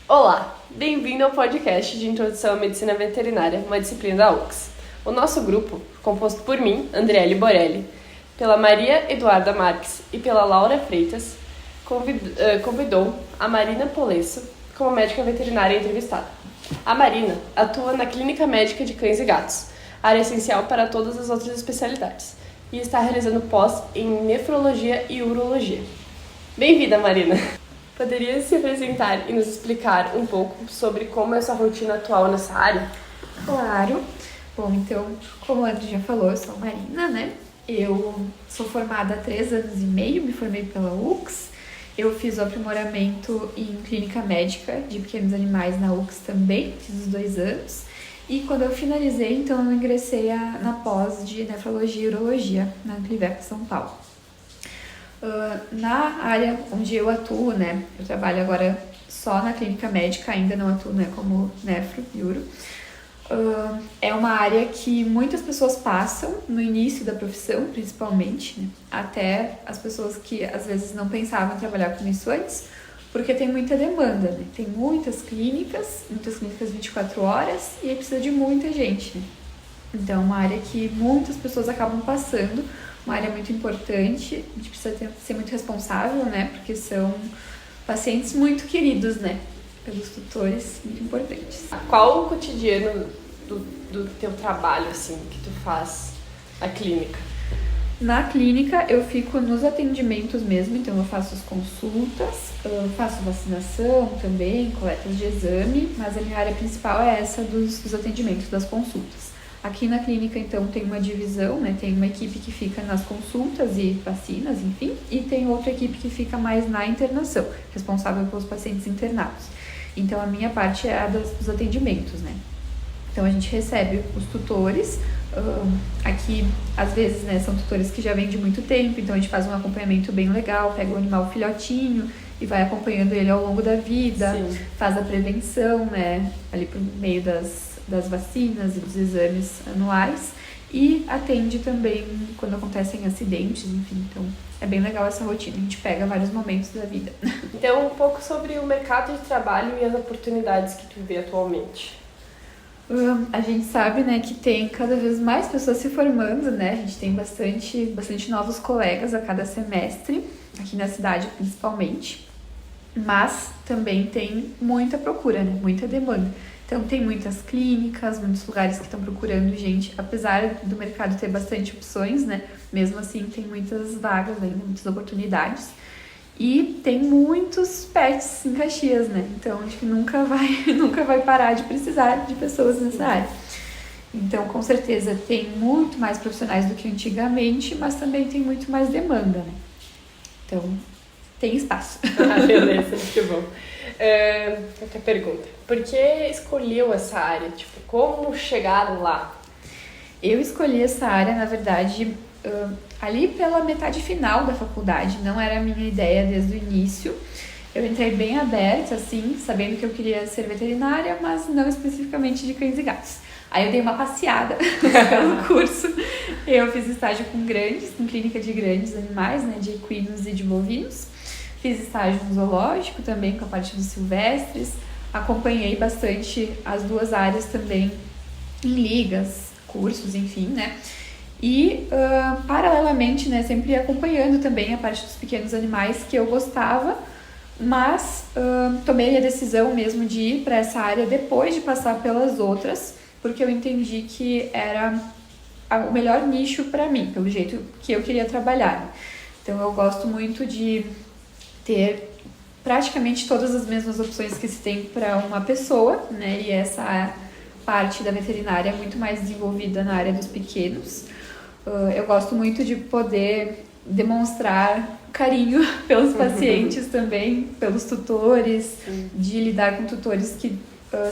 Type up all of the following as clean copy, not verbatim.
Olá, bem-vindo ao podcast de Introdução à Medicina Veterinária, uma disciplina da UX. O nosso grupo, composto por mim, Andriele Borelli, pela Maria Eduarda Marques e pela Laura Freitas, convidou a Marina Polesso como médica veterinária entrevistada. A Marina atua na Clínica Médica de Cães e Gatos, área essencial para todas as outras especialidades, e está realizando pós em nefrologia e urologia. Bem-vinda, Marina! Poderia se apresentar e nos explicar um pouco sobre como é a sua rotina atual nessa área? Claro. Bom, então, como a André já falou, eu sou a Marina, né? Eu sou formada há 3 anos e meio, me formei pela UX. Eu fiz o aprimoramento em clínica médica de pequenos animais na UX também, fiz os 2 anos. E quando eu finalizei, então eu ingressei na pós de nefrologia e urologia na Clivec São Paulo. Na área onde eu atuo, né, eu trabalho agora só na clínica médica, ainda não atuo, né, como nefro e uro. É uma área que muitas pessoas passam no início da profissão, principalmente, né, até as pessoas que às vezes não pensavam em trabalhar com isso antes, porque tem muita demanda, né, tem muitas clínicas 24 horas e aí precisa de muita gente, né. Então, é uma área que muitas pessoas acabam passando, uma área muito importante, a gente precisa ser muito responsável, né, porque são pacientes muito queridos, né, pelos tutores, muito importantes. Qual o cotidiano do teu trabalho, assim, que tu faz na clínica? Na clínica, eu fico nos atendimentos mesmo, então eu faço as consultas, eu faço vacinação também, coletas de exame, mas a minha área principal é essa dos atendimentos, das consultas. Aqui na clínica, então, tem uma divisão, né? Tem uma equipe que fica nas consultas e vacinas, enfim, e tem outra equipe que fica mais na internação, responsável pelos pacientes internados. Então, a minha parte é a dos atendimentos, né? Então, a gente recebe os tutores, aqui, às vezes, né, são tutores que já vêm de muito tempo, então a gente faz um acompanhamento bem legal, pega o animal filhotinho e vai acompanhando ele ao longo da vida, Sim. Faz a prevenção, né, ali por meio das vacinas e dos exames anuais e atende também quando acontecem acidentes, enfim, então é bem legal essa rotina, a gente pega vários momentos da vida. Então, um pouco sobre o mercado de trabalho e as oportunidades que tu vê atualmente. A gente sabe, né, que tem cada vez mais pessoas se formando, né, a gente tem bastante novos colegas a cada semestre, aqui na cidade principalmente, mas também tem muita procura, né, muita demanda. Então, tem muitas clínicas, muitos lugares que estão procurando gente, apesar do mercado ter bastante opções, né? Mesmo assim, tem muitas vagas ainda, muitas oportunidades. E tem muitos pets em Caxias, né? Então, acho que nunca vai parar de precisar de pessoas nessa área. Então, com certeza, tem muito mais profissionais do que antigamente, mas também tem muito mais demanda, né? Então, tem espaço. Beleza, que bom. Outra pergunta. Por que escolheu essa área? Tipo, como chegar lá? Eu escolhi essa área, na verdade, ali pela metade final da faculdade. Não era a minha ideia desde o início. Eu entrei bem aberta, assim, sabendo que eu queria ser veterinária, mas não especificamente de cães e gatos. Aí eu dei uma passeada pelo curso. Eu fiz estágio com clínica de grandes animais, né, de equinos e de bovinos. Fiz estágio no zoológico também, com a parte dos silvestres. Acompanhei bastante as duas áreas também em ligas, cursos, enfim, né? E, paralelamente, né, sempre acompanhando também a parte dos pequenos animais que eu gostava, mas tomei a decisão mesmo de ir para essa área depois de passar pelas outras, porque eu entendi que era o melhor nicho para mim, pelo jeito que eu queria trabalhar. Então, eu gosto muito de ter praticamente todas as mesmas opções que se tem para uma pessoa, né? E essa parte da veterinária é muito mais desenvolvida na área dos pequenos. Eu gosto muito de poder demonstrar carinho pelos pacientes também, pelos tutores, de lidar com tutores que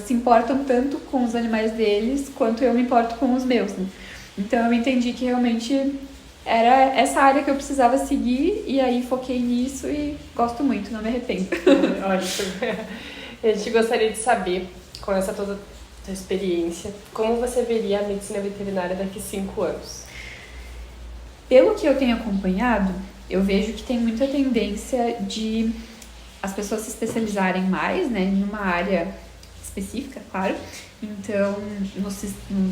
se importam tanto com os animais deles quanto eu me importo com os meus, né? Então eu entendi que realmente era essa área que eu precisava seguir e aí foquei nisso e gosto muito, não me arrependo. Ótimo. A gente gostaria de saber, com essa toda tua experiência, como você veria a medicina veterinária daqui a 5 anos? Pelo que eu tenho acompanhado, eu vejo que tem muita tendência de as pessoas se especializarem mais, né, em uma área específica, claro. Então, nos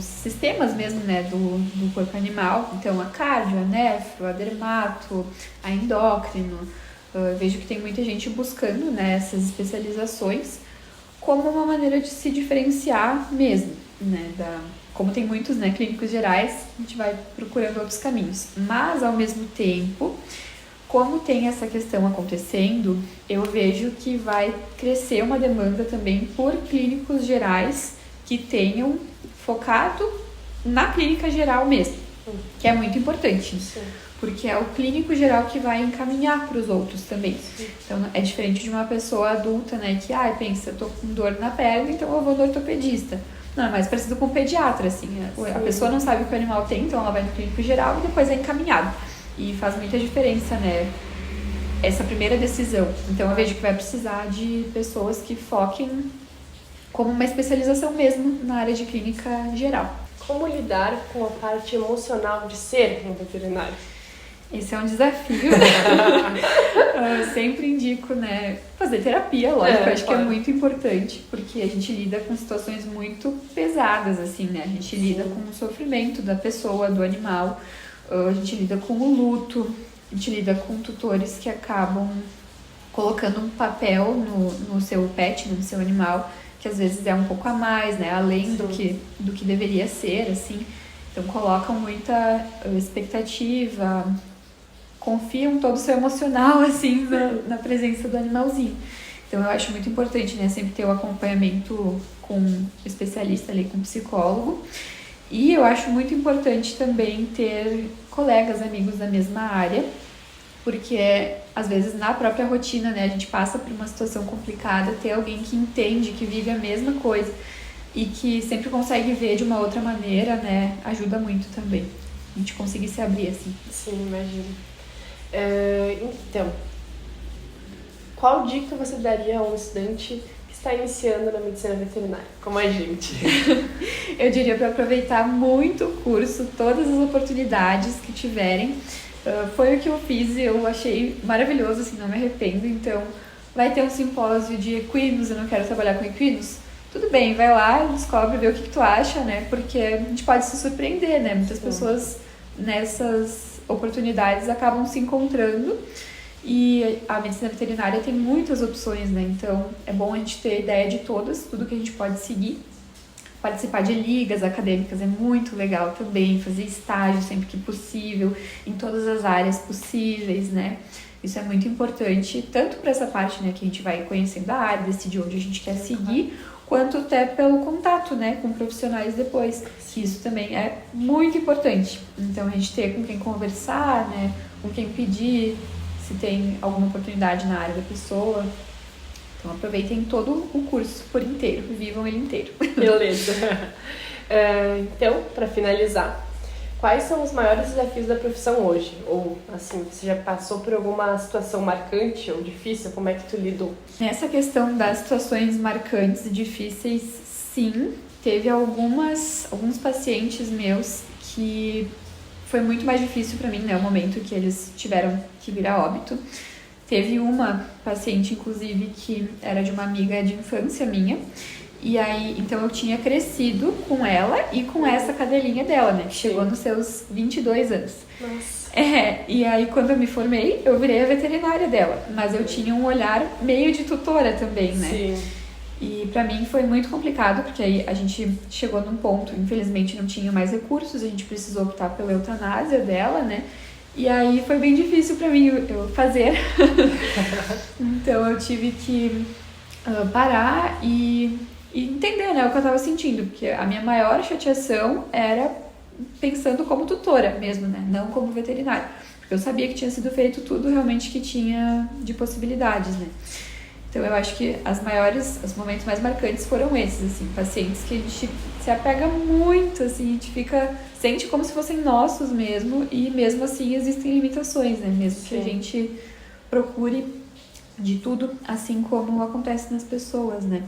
sistemas mesmo, né, do corpo animal, então a cardio, a nefro, a dermato, a endócrino, eu vejo que tem muita gente buscando, né, essas especializações como uma maneira de se diferenciar mesmo, né, como tem muitos, né, clínicos gerais, a gente vai procurando outros caminhos. Mas, ao mesmo tempo, como tem essa questão acontecendo, eu vejo que vai crescer uma demanda também por clínicos gerais que tenham focado na clínica geral mesmo, que é muito importante. Sim. Porque é o clínico geral que vai encaminhar para os outros também. Sim. Então, é diferente de uma pessoa adulta, né, que, pensa, eu tô com dor na perna, então eu vou no ortopedista. Não, é mais parecido com um pediatra, assim. A pessoa não sabe o que o animal tem, então ela vai no clínico geral e depois é encaminhado. E faz muita diferença, né, essa primeira decisão. Então, eu vejo que vai precisar de pessoas que foquem como uma especialização mesmo na área de clínica geral. Como lidar com a parte emocional de ser um veterinário? Esse é um desafio. Eu sempre indico, né, fazer terapia, lógico, acho que é muito importante, porque a gente lida com situações muito pesadas, assim, né? A gente lida com o sofrimento da pessoa, do animal, a gente lida com o luto, a gente lida com tutores que acabam colocando um papel no seu pet, no seu animal, que às vezes é um pouco a mais, né? Além do que deveria ser, assim. Então colocam muita expectativa, confiam todo o seu emocional, assim, na presença do animalzinho. Então eu acho muito importante, né? Sempre ter o acompanhamento com um especialista ali, com um psicólogo. E eu acho muito importante também ter colegas, amigos da mesma área, porque às vezes na própria rotina, né, a gente passa por uma situação complicada, ter alguém que entende, que vive a mesma coisa e que sempre consegue ver de uma outra maneira, né, ajuda muito também. A gente conseguir se abrir assim. Sim, imagino. Então, qual dica você daria a um estudante que está iniciando na medicina veterinária, como a gente? Eu diria para aproveitar muito o curso, todas as oportunidades que tiverem. Foi o que eu fiz e eu achei maravilhoso, assim, não me arrependo. Então, vai ter um simpósio de equinos, eu não quero trabalhar com equinos? Tudo bem, vai lá, descobre, vê o que tu acha, né? Porque a gente pode se surpreender, né? Muitas pessoas nessas oportunidades acabam se encontrando e a medicina veterinária tem muitas opções, né? Então, é bom a gente ter ideia de todas, tudo que a gente pode seguir. Participar de ligas acadêmicas é muito legal também, fazer estágio sempre que possível, em todas as áreas possíveis, né? Isso é muito importante, tanto para essa parte, né, que a gente vai conhecendo a área, decidir onde a gente quer seguir, quanto até pelo contato, né, com profissionais depois, que isso também é muito importante. Então, a gente ter com quem conversar, né, com quem pedir, se tem alguma oportunidade na área da pessoa. Então, aproveitem todo o curso por inteiro, vivam ele inteiro. Beleza. Então, para finalizar, quais são os maiores desafios da profissão hoje? Ou, assim, você já passou por alguma situação marcante ou difícil? Como é que tu lidou? Nessa questão das situações marcantes e difíceis, sim. Teve alguns pacientes meus que foi muito mais difícil para mim, né? O momento que eles tiveram que vir a óbito. Teve uma paciente, inclusive, que era de uma amiga de infância minha. E aí, então eu tinha crescido com ela e com essa cadelinha dela, né? Que chegou nos seus 22 anos. Nossa. E aí quando eu me formei, eu virei a veterinária dela. Mas eu tinha um olhar meio de tutora também, né? Sim. E pra mim foi muito complicado, porque aí a gente chegou num ponto, infelizmente não tinha mais recursos, a gente precisou optar pela eutanásia dela, né? E aí foi bem difícil pra mim eu fazer. Então eu tive que parar e entender, né, o que eu tava sentindo, porque a minha maior chateação era pensando como tutora mesmo, né, não como veterinária, porque eu sabia que tinha sido feito tudo realmente que tinha de possibilidades, né. Então eu acho que os momentos mais marcantes foram esses, assim, pacientes que a gente se apega muito, assim, a gente sente como se fossem nossos mesmo, e mesmo assim existem limitações, né, mesmo que a gente procure de tudo, assim como acontece nas pessoas, né.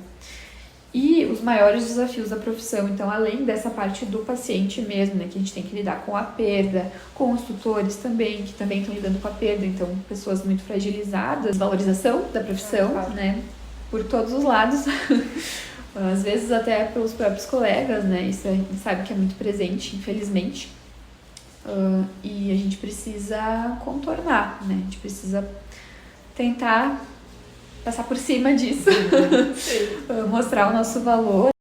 e os maiores desafios da profissão. Então, além dessa parte do paciente mesmo, né, que a gente tem que lidar com a perda, com os tutores também, que também estão lidando com a perda, então, pessoas muito fragilizadas, valorização da profissão, né, por todos os lados, às vezes até pelos próprios colegas, né, isso a gente sabe que é muito presente, infelizmente, e a gente precisa contornar, né, a gente precisa tentar passar por cima disso, mostrar o nosso valor.